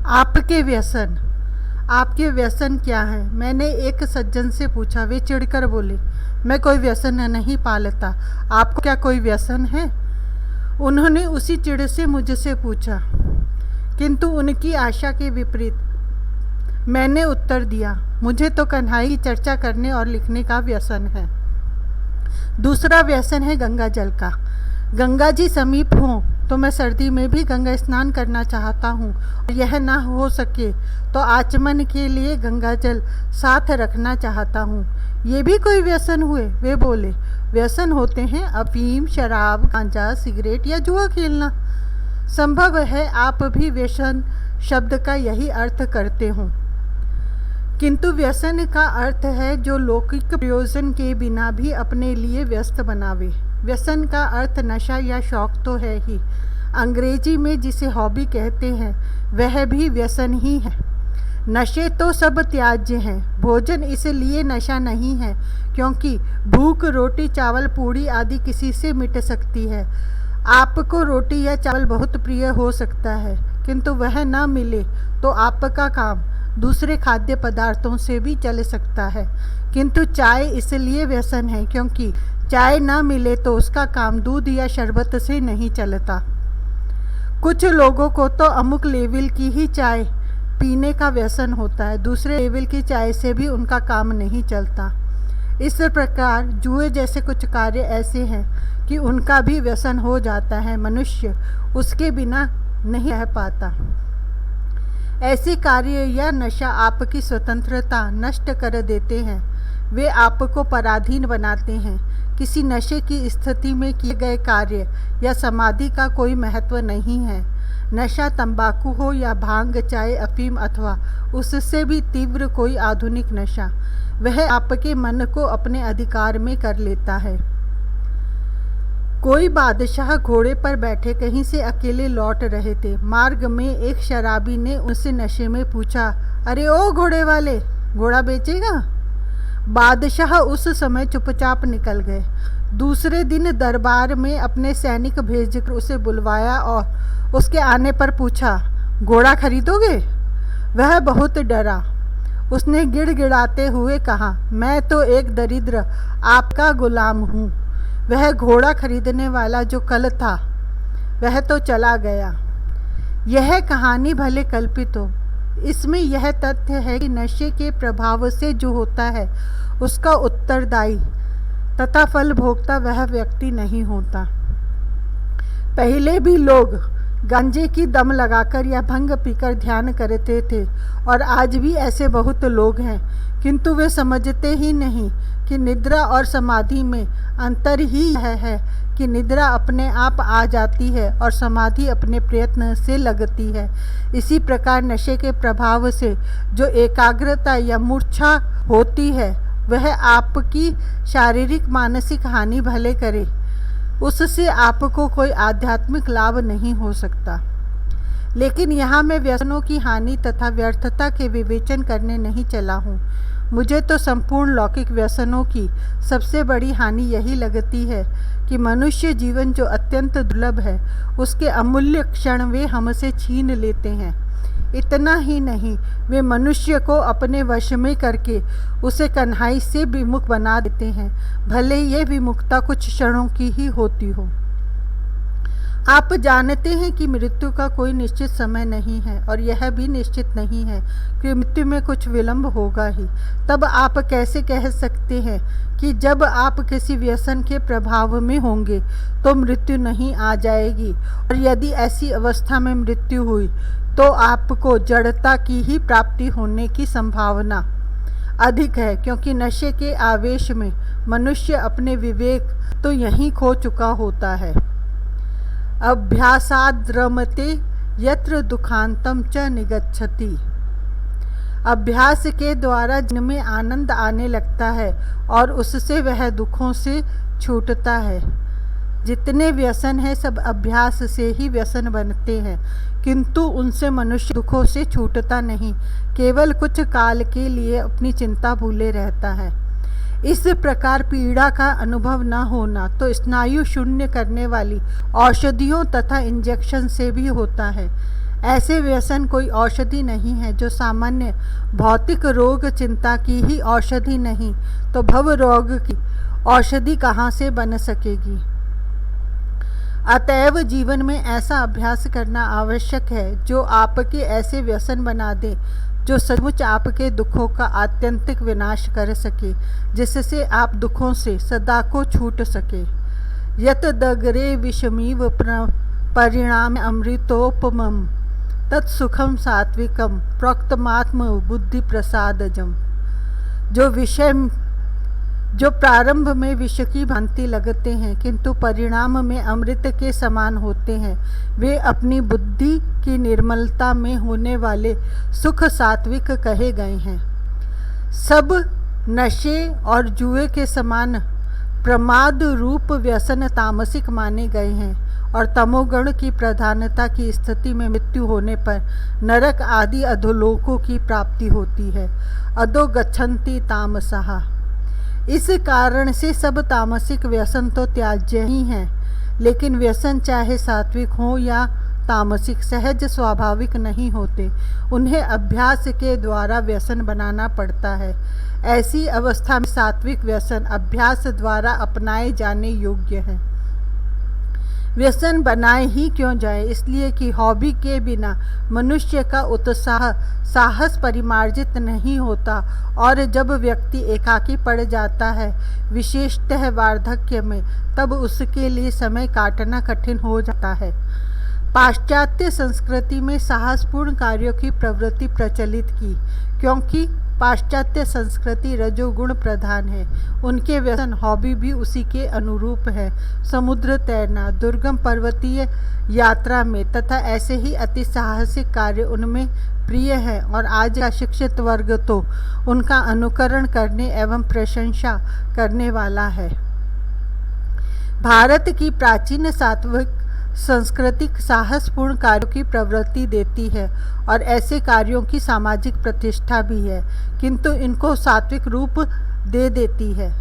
आपके व्यसन आपके व्यसन क्या हैं? मैंने एक सज्जन से पूछा। वे चिढ़कर बोले, मैं कोई व्यसन नहीं पालता। आपको क्या कोई व्यसन है? उन्होंने उसी चिढ़ से मुझसे पूछा, किंतु उनकी आशा के विपरीत मैंने उत्तर दिया, मुझे तो कन्हैया की चर्चा करने और लिखने का व्यसन है। दूसरा व्यसन है गंगा जल का। गंगा जी समीप हों तो मैं सर्दी में भी गंगा स्नान करना चाहता हूँ, और यह ना हो सके तो आचमन के लिए गंगा जल साथ रखना चाहता हूँ। ये भी कोई व्यसन हुए? वे बोले, व्यसन होते हैं अफीम, शराब, गांजा, सिगरेट या जुआ खेलना। संभव है आप भी व्यसन शब्द का यही अर्थ करते हों, किंतु व्यसन का अर्थ है जो लौकिक प्रयोजन के बिना भी अपने लिए व्यस्त बनावे। व्यसन का अर्थ नशा या शौक तो है ही। अंग्रेजी में जिसे हॉबी कहते हैं वह भी व्यसन ही है। नशे तो सब त्याज्य हैं। भोजन इसलिए नशा नहीं है क्योंकि भूख रोटी, चावल, पूड़ी आदि किसी से मिट सकती है। आपको रोटी या चावल बहुत प्रिय हो सकता है, किंतु वह न मिले तो आपका काम दूसरे खाद्य पदार्थों से भी चल सकता है। किंतु चाय इसलिए व्यसन है क्योंकि चाय ना मिले तो उसका काम दूध या शरबत से नहीं चलता। कुछ लोगों को तो अमुक लेवल की ही चाय पीने का व्यसन होता है, दूसरे लेवल की चाय से भी उनका काम नहीं चलता। इस प्रकार जुए जैसे कुछ कार्य ऐसे हैं कि उनका भी व्यसन हो जाता है। मनुष्य उसके बिना नहीं रह पाता। ऐसे कार्य या नशा आपकी स्वतंत्रता नष्ट कर देते हैं। वे आपको पराधीन बनाते हैं। किसी नशे की स्थिति में किए गए कार्य या समाधि का कोई महत्व नहीं है। नशा तंबाकू हो या भांग, चाय, अफीम अथवा उससे भी तीव्र कोई आधुनिक नशा, वह आपके मन को अपने अधिकार में कर लेता है। कोई बादशाह घोड़े पर बैठे कहीं से अकेले लौट रहे थे। मार्ग में एक शराबी ने उनसे नशे में पूछा, अरे ओ घोड़े वाले, घोड़ा बेचेगा? बादशाह उस समय चुपचाप निकल गए। दूसरे दिन दरबार में अपने सैनिक भेजकर उसे बुलवाया और उसके आने पर पूछा, घोड़ा खरीदोगे? वह बहुत डरा। उसने गिड़गिड़ाते हुए कहा, मैं तो एक दरिद्र आपका गुलाम हूँ। वह घोड़ा खरीदने वाला जो कल था वह तो चला गया। यह कहानी भले कल्पित हो, इसमें यह तथ्य है कि नशे के प्रभाव से जो होता है उसका उत्तरदायी तथा फल भोगता वह व्यक्ति नहीं होता। पहले भी लोग गांजे की दम लगाकर या भंग पीकर ध्यान करते थे, और आज भी ऐसे बहुत लोग हैं, किंतु वे समझते ही नहीं कि निद्रा और समाधि में अंतर ही यह है कि निद्रा अपने आप आ जाती है और समाधि अपने प्रयत्न से लगती है। इसी प्रकार नशे के प्रभाव से जो एकाग्रता या मूर्छा होती है वह आपकी शारीरिक मानसिक हानि भले करे, उससे आपको कोई आध्यात्मिक लाभ नहीं हो सकता। लेकिन यहाँ मैं व्यसनों की हानि तथा व्यर्थता के विवेचन करने नहीं चला हूँ। मुझे तो संपूर्ण लौकिक व्यसनों की सबसे बड़ी हानि यही लगती है कि मनुष्य जीवन जो अत्यंत दुर्लभ है उसके अमूल्य क्षण वे हमसे छीन लेते हैं। इतना ही नहीं, वे मनुष्य को अपने वश में करके उसे कन्हैया से विमुख बना देते हैं, भले ये विमुखता कुछ क्षणों की ही होती हो। आप जानते हैं कि मृत्यु का कोई निश्चित समय नहीं है, और यह भी निश्चित नहीं है कि मृत्यु में कुछ विलंब होगा ही। तब आप कैसे कह सकते हैं कि जब आप किसी व्यसन के प्रभाव में होंगे तो मृत्यु नहीं आ जाएगी, और यदि ऐसी अवस्था में मृत्यु हुई तो आपको जड़ता की ही प्राप्ति होने की संभावना अधिक है, क्योंकि नशे के आवेश में मनुष्य अपने विवेक तो यहीं खो चुका होता है। अभ्यासाद् रमते यत्र दुखांतम च निगच्छति। अभ्यास के द्वारा जिनमें आनंद आने लगता है और उससे वह दुखों से छूटता है। जितने व्यसन हैं सब अभ्यास से ही व्यसन बनते हैं, किंतु उनसे मनुष्य दुखों से छूटता नहीं, केवल कुछ काल के लिए अपनी चिंता भूले रहता है। इस प्रकार पीड़ा का अनुभव न होना तो स्नायु शून्य करने वाली औषधियों तथा इंजेक्शन से भी होता है। ऐसे व्यसन कोई औषधि नहीं है जो सामान्य भौतिक रोग चिंता की ही औषधि नहीं तो भव रोग की औषधि कहाँ से बन सकेगी। अतएव जीवन में ऐसा अभ्यास करना आवश्यक है जो आपके ऐसे व्यसन बना दे जो सचमुच आपके दुखों का आत्यंतिक विनाश कर सके, जिससे आप दुखों से सदा को छूट सके। यत दगरे विषमीव परिणाम अमृतोपमम तत्सुखम सात्विकम प्रोक्तमात्म बुद्धि प्रसादजम। जो प्रारंभ में विष की भांति लगते हैं किंतु परिणाम में अमृत के समान होते हैं, वे अपनी बुद्धि की निर्मलता में होने वाले सुख सात्विक कहे गए हैं। सब नशे और जुए के समान प्रमाद रूप व्यसन तामसिक माने गए हैं और तमोगुण की प्रधानता की स्थिति में मृत्यु होने पर नरक आदि अधोलोकों की प्राप्ति होती है। अधो गच्छन्ति तामसः। इस कारण से सब तामसिक व्यसन तो त्याज्य ही हैं, लेकिन व्यसन चाहे सात्विक हो या तामसिक सहज स्वाभाविक नहीं होते, उन्हें अभ्यास के द्वारा व्यसन बनाना पड़ता है। ऐसी अवस्था में सात्विक व्यसन अभ्यास द्वारा अपनाए जाने योग्य है। व्यसन बनाए ही क्यों जाए, इसलिए कि हॉबी के बिना मनुष्य का उत्साह साहस परिमार्जित नहीं होता और जब व्यक्ति एकाकी पड़ जाता है, विशेषतः वार्धक्य में, तब उसके लिए समय काटना कठिन हो जाता है। पाश्चात्य संस्कृति में साहसपूर्ण कार्यों की प्रवृत्ति प्रचलित की, क्योंकि पाश्चात्य संस्कृति रजोगुण प्रधान है। उनके व्यसन हॉबी भी उसी के अनुरूप है। समुद्र तैरना, दुर्गम पर्वतीय यात्रा में तथा ऐसे ही अति साहसिक कार्य उनमें प्रिय है और आज का शिक्षित वर्ग तो उनका अनुकरण करने एवं प्रशंसा करने वाला है। भारत की प्राचीन सात्विक सांस्कृतिक साहसपूर्ण कार्यों की प्रवृत्ति देती है और ऐसे कार्यों की सामाजिक प्रतिष्ठा भी है, किंतु इनको सात्विक रूप दे देती है।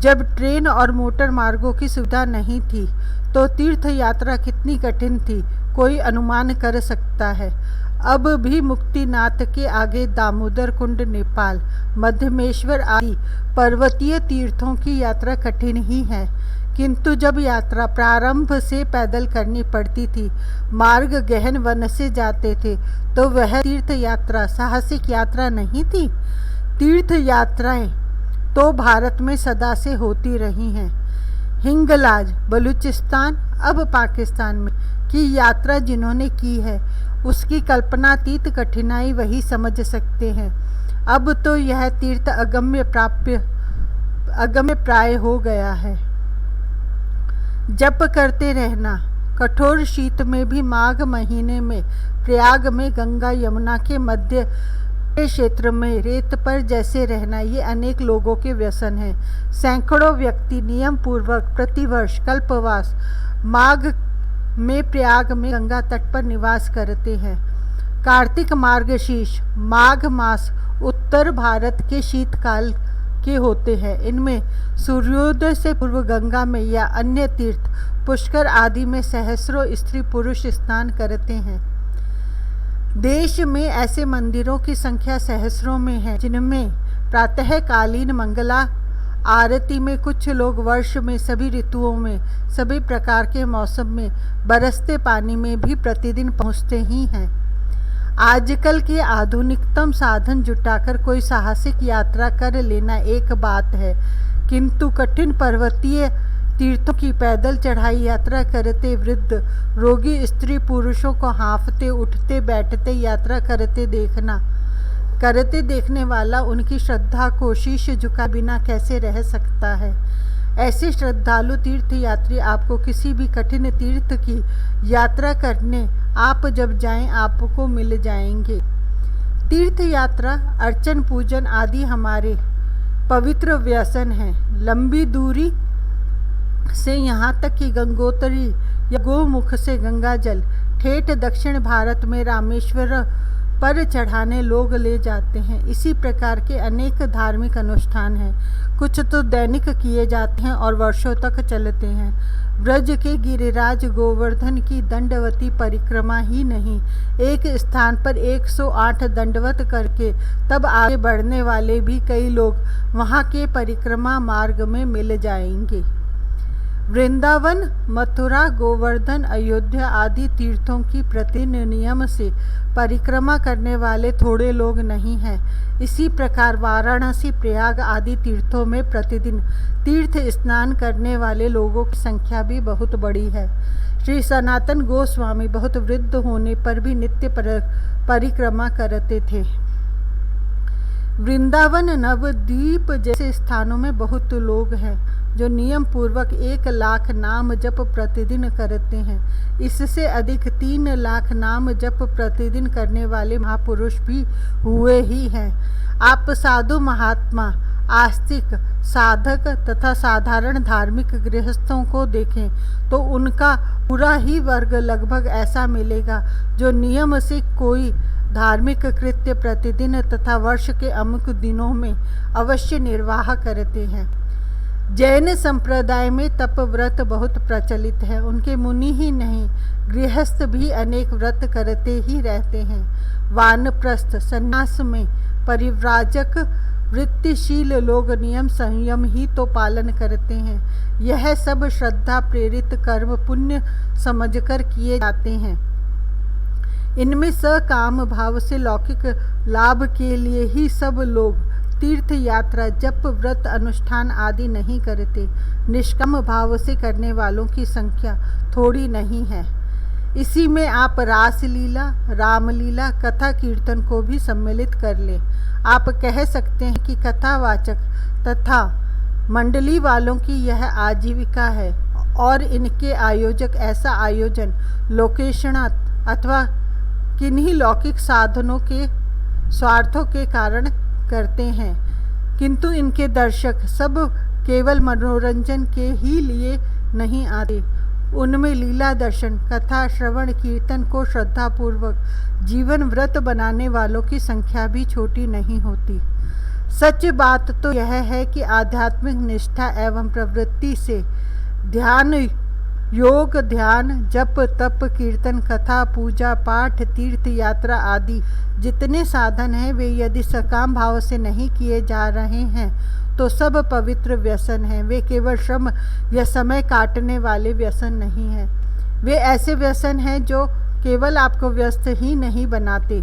जब ट्रेन और मोटर मार्गों की सुविधा नहीं थी तो तीर्थ यात्रा कितनी कठिन थी, कोई अनुमान कर सकता है। अब भी मुक्तिनाथ के आगे दामोदर कुंड नेपाल, मध्यमेश्वर आदि पर्वतीय तीर्थों की यात्रा कठिन ही है, किंतु जब यात्रा प्रारंभ से पैदल करनी पड़ती थी, मार्ग गहन वन से जाते थे, तो वह तीर्थ यात्रा साहसिक यात्रा नहीं थी। तीर्थ यात्राएं तो भारत में सदा से होती रही हैं। हिंगलाज बलूचिस्तान, अब पाकिस्तान में की यात्रा जिन्होंने की है, उसकी कल्पनातीत कठिनाई वही समझ सकते हैं। अब तो यह तीर्थ अगम्य प्राय हो गया है। जप करते रहना, कठोर शीत में भी माघ महीने में प्रयाग में गंगा यमुना के मध्य के क्षेत्र में रेत पर जैसे रहना, ये अनेक लोगों के व्यसन है। सैकड़ों व्यक्ति नियम पूर्वक प्रतिवर्ष कल्पवास माघ में प्रयाग में गंगा तट पर निवास करते हैं। कार्तिक मार्गशीर्ष माघ मास उत्तर भारत के शीतकाल के होते हैं। इनमें सूर्योदय से पूर्व गंगा में या अन्य तीर्थ पुष्कर आदि में सहस्रों स्त्री पुरुष स्नान करते हैं। देश में ऐसे मंदिरों की संख्या सहस्रों में है, जिनमें प्रातःकालीन मंगला आरती में कुछ लोग वर्ष में सभी ऋतुओं में, सभी प्रकार के मौसम में, बरसते पानी में भी प्रतिदिन पहुँचते ही हैं। आजकल के आधुनिकतम साधन जुटाकर कोई साहसिक यात्रा कर लेना एक बात है, किंतु कठिन पर्वतीय तीर्थों की पैदल चढ़ाई यात्रा करते वृद्ध, रोगी स्त्री पुरुषों को हाँफते उठते बैठते यात्रा करते देखने वाला उनकी श्रद्धा को शीश झुका बिना कैसे रह सकता है। ऐसे श्रद्धालु तीर्थयात्री आपको किसी भी कठिन तीर्थ की यात्रा करने आप जब जाएं आपको मिल जाएंगे। तीर्थ यात्रा, अर्चन पूजन आदि हमारे पवित्र व्यसन हैं। लंबी दूरी से यहाँ तक कि गंगोत्री या गोमुख से गंगा जल ठेठ दक्षिण भारत में रामेश्वर पर चढ़ाने लोग ले जाते हैं। इसी प्रकार के अनेक धार्मिक अनुष्ठान हैं। कुछ तो दैनिक किए जाते हैं और वर्षों तक चलते हैं। ब्रज के गिरिराज गोवर्धन की दंडवती परिक्रमा ही नहीं, एक स्थान पर 108 दंडवत करके तब आगे बढ़ने वाले भी कई लोग वहाँ के परिक्रमा मार्ग में मिल जाएंगे। वृंदावन, मथुरा, गोवर्धन, अयोध्या आदि तीर्थों की प्रतिदिन नियम से परिक्रमा करने वाले थोड़े लोग नहीं हैं। इसी प्रकार वाराणसी, प्रयाग आदि तीर्थों में प्रतिदिन तीर्थ स्नान करने वाले लोगों की संख्या भी बहुत बड़ी है। श्री सनातन गोस्वामी बहुत वृद्ध होने पर भी नित्य परिक्रमा करते थे। वृंदावन, नवद्वीप जैसे स्थानों में बहुत लोग हैं जो नियम पूर्वक 1 लाख नाम जप प्रतिदिन करते हैं। इससे अधिक 3 लाख नाम जप प्रतिदिन करने वाले महापुरुष भी हुए ही हैं। आप साधु महात्मा, आस्तिक, साधक तथा साधारण धार्मिक गृहस्थों को देखें तो उनका पूरा ही वर्ग लगभग ऐसा मिलेगा जो नियम से कोई धार्मिक कृत्य प्रतिदिन तथा वर्ष के अमुक दिनों में अवश्य निर्वाह करते हैं। जैन संप्रदाय में तप व्रत बहुत प्रचलित है। उनके मुनि ही नहीं, गृहस्थ भी अनेक व्रत करते ही रहते हैं। वानप्रस्थ, संन्यास में परिव्राजक, वृत्तिशील लोग नियम संयम ही तो पालन करते हैं। यह सब श्रद्धा प्रेरित कर्म पुण्य समझकर किए जाते हैं। इनमें सकाम भाव से लौकिक लाभ के लिए ही सब लोग तीर्थ यात्रा, जप, व्रत, अनुष्ठान आदि नहीं करते। निष्काम भाव से करने वालों की संख्या थोड़ी नहीं है। इसी में आप रासलीला, रामलीला, कथा कीर्तन को भी सम्मिलित कर लें। आप कह सकते हैं कि कथावाचक तथा मंडली वालों की यह आजीविका है और इनके आयोजक ऐसा आयोजन लोकेशनात् अथवा किन्हीं लौकिक साधनों के स्वार्थों के कारण करते हैं, किंतु इनके दर्शक सब केवल मनोरंजन के ही लिए नहीं आते। उनमें लीला दर्शन, कथा श्रवण, कीर्तन को श्रद्धापूर्वक जीवन व्रत बनाने वालों की संख्या भी छोटी नहीं होती। सच बात तो यह है कि आध्यात्मिक निष्ठा एवं प्रवृत्ति से ध्यान, योग, ध्यान, जप, तप, कीर्तन, कथा, पूजा पाठ, तीर्थ यात्रा आदि जितने साधन हैं वे यदि सकाम भाव से नहीं किए जा रहे हैं तो सब पवित्र व्यसन हैं। वे केवल श्रम या समय काटने वाले व्यसन नहीं हैं। वे ऐसे व्यसन हैं जो केवल आपको व्यस्त ही नहीं बनाते,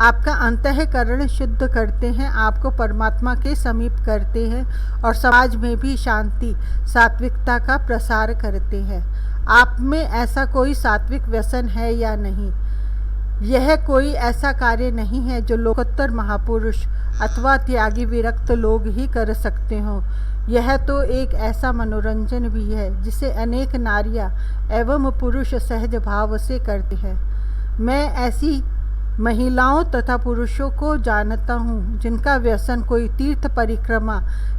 आपका अंतःकरण शुद्ध करते हैं, आपको परमात्मा के समीप करते हैं और समाज में भी शांति, सात्विकता का प्रसार करते हैं। आप में ऐसा कोई सात्विक व्यसन है या नहीं? यह कोई ऐसा कार्य नहीं है जो लोकोत्तर महापुरुष अथवा त्यागी विरक्त लोग ही कर सकते हों। यह तो एक ऐसा मनोरंजन भी है जिसे अनेक नारियां एवं पुरुष सहज भाव से करते हैं। मैं ऐसी महिलाओं तथा पुरुषों को जानता हूँ जिनका व्यसन कोई तीर्थ परिक्रमा,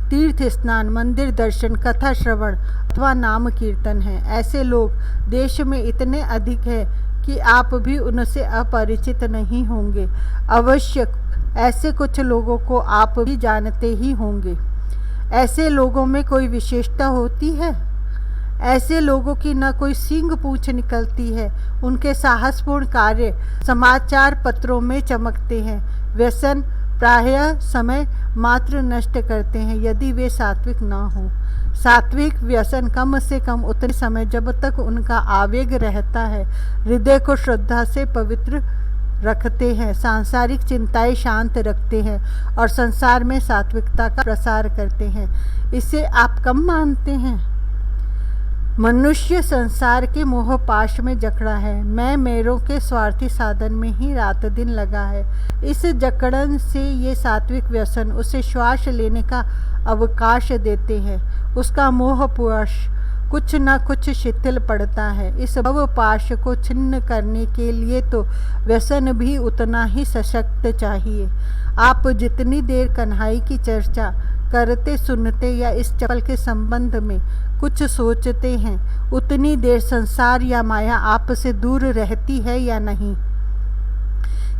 तीर्थ स्नान, मंदिर दर्शन, कथा श्रवण अथवा नाम कीर्तन है। ऐसे लोग देश में इतने अधिक हैं कि आप भी उनसे अपरिचित नहीं होंगे। अवश्य ऐसे कुछ लोगों को आप भी जानते ही होंगे। ऐसे लोगों में कोई विशेषता होती है? ऐसे लोगों की न कोई सींग पूंछ निकलती है। उनके साहसपूर्ण कार्य समाचार पत्रों में चमकते हैं। व्यसन प्रायः समय मात्र नष्ट करते हैं यदि वे सात्विक न हों। सात्विक व्यसन कम से कम उतने समय जब तक उनका आवेग रहता है हृदय को श्रद्धा से पवित्र रखते हैं, सांसारिक चिंताएं शांत रखते हैं और संसार में सात्विकता का प्रसार करते हैं। इसे आप कम मानते हैं? मनुष्य संसार के मोह पाश में जकड़ा है। मैं मेरों के स्वार्थी साधन में ही रात दिन लगा है। इस जकड़न से ये सात्विक व्यसन उसे श्वास लेने का अवकाश देते हैं। उसका मोह पाश कुछ न कुछ शिथिल पड़ता है। इस भव पाश को छिन्न करने के लिए तो व्यसन भी उतना ही सशक्त चाहिए। आप जितनी देर कन्हई की चर्चा करते सुनते या इस चपल के संबंध में कुछ सोचते हैं उतनी देर संसार या माया आपसे दूर रहती है या नहीं?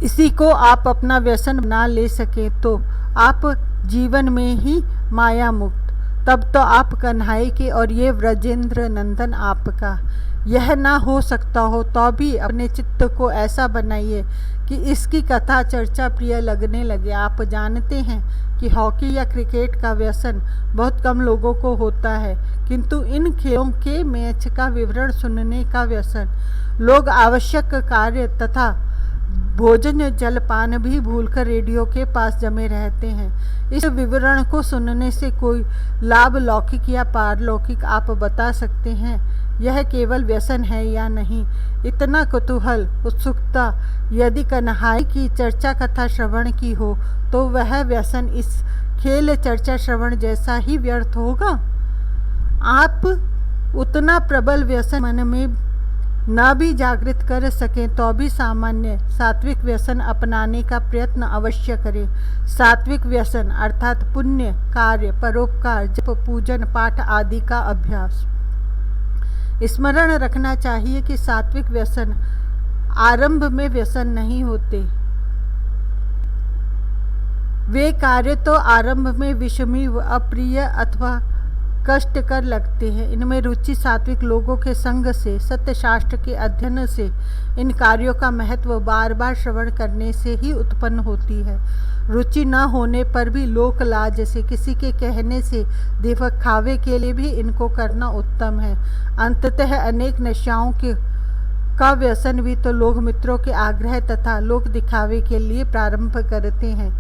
इसी को आप अपना व्यसन बना ले सके तो आप जीवन में ही माया मुक्त, तब तो आप कन्हई के और ये व्रजेंद्र नंदन आपका। यह ना हो सकता हो तो भी अपने चित्त को ऐसा बनाइए कि इसकी कथा चर्चा प्रिय लगने लगे। आप जानते हैं कि हॉकी या क्रिकेट का व्यसन बहुत कम लोगों को होता है, किंतु इन खेलों के मैच का विवरण सुनने का व्यसन लोग आवश्यक कार्य तथा भोजन जलपान भी भूलकर रेडियो के पास जमे रहते हैं। इस विवरण को सुनने से कोई लाभ लौकिक या पारलौकिक आप बता सकते हैं? यह केवल व्यसन है या नहीं? इतना कुतूहल उत्सुकता यदि कन्हई की चर्चा कथा श्रवण की हो तो वह व्यसन इस खेल चर्चा श्रवण जैसा ही व्यर्थ होगा। आप उतना प्रबल व्यसन मन में न भी जागृत कर सकें तो भी सामान्य सात्विक व्यसन अपनाने का प्रयत्न अवश्य करें। सात्विक व्यसन अर्थात पुण्य कार्य, परोपकार, जप, पूजन पाठ आदि का अभ्यास। स्मरण रखना चाहिए कि सात्विक व्यसन आरंभ में व्यसन नहीं होते। वे कार्य तो आरंभ में विषमी व अप्रिय अथवा कष्टकर लगते हैं। इनमें रुचि सात्विक लोगों के संग से, सत्य शास्त्र के अध्ययन से, इन कार्यों का महत्व बार बार श्रवण करने से ही उत्पन्न होती है। रुचि न होने पर भी लोक लाज से, किसी के कहने से, दिखावे के लिए भी इनको करना उत्तम है। अंततः अनेक नशाओं का व्यसन भी तो लोग मित्रों के आग्रह तथा लोक दिखावे के लिए प्रारंभ करते हैं।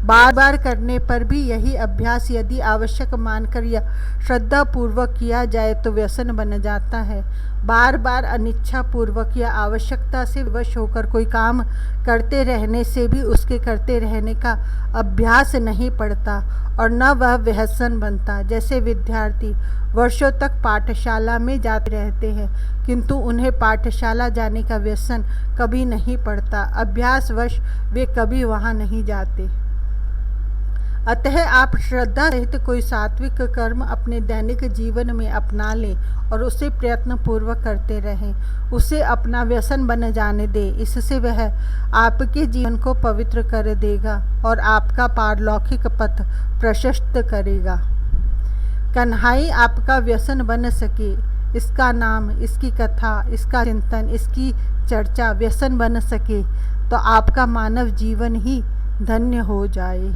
बार बार करने पर भी यही अभ्यास यदि आवश्यक मानकर या श्रद्धा पूर्वक किया जाए तो व्यसन बन जाता है। बार बार अनिच्छा पूर्वक या आवश्यकता से विवश होकर कोई काम करते रहने से भी उसके करते रहने का अभ्यास नहीं पड़ता और न वह व्यसन बनता। जैसे विद्यार्थी वर्षों तक पाठशाला में जाते रहते हैं किंतु उन्हें पाठशाला जाने का व्यसन कभी नहीं पड़ता। अभ्यासवश वे कभी वहाँ नहीं जाते। अतः आप श्रद्धा सहित कोई सात्विक कर्म अपने दैनिक जीवन में अपना लें और उसे प्रयत्न पूर्वक करते रहें। उसे अपना व्यसन बन जाने दें। इससे वह आपके जीवन को पवित्र कर देगा और आपका पारलौकिक पथ प्रशस्त करेगा। कन्हई आपका व्यसन बन सके, इसका नाम, इसकी कथा, इसका चिंतन, इसकी चर्चा व्यसन बन सके तो आपका मानव जीवन ही धन्य हो जाए।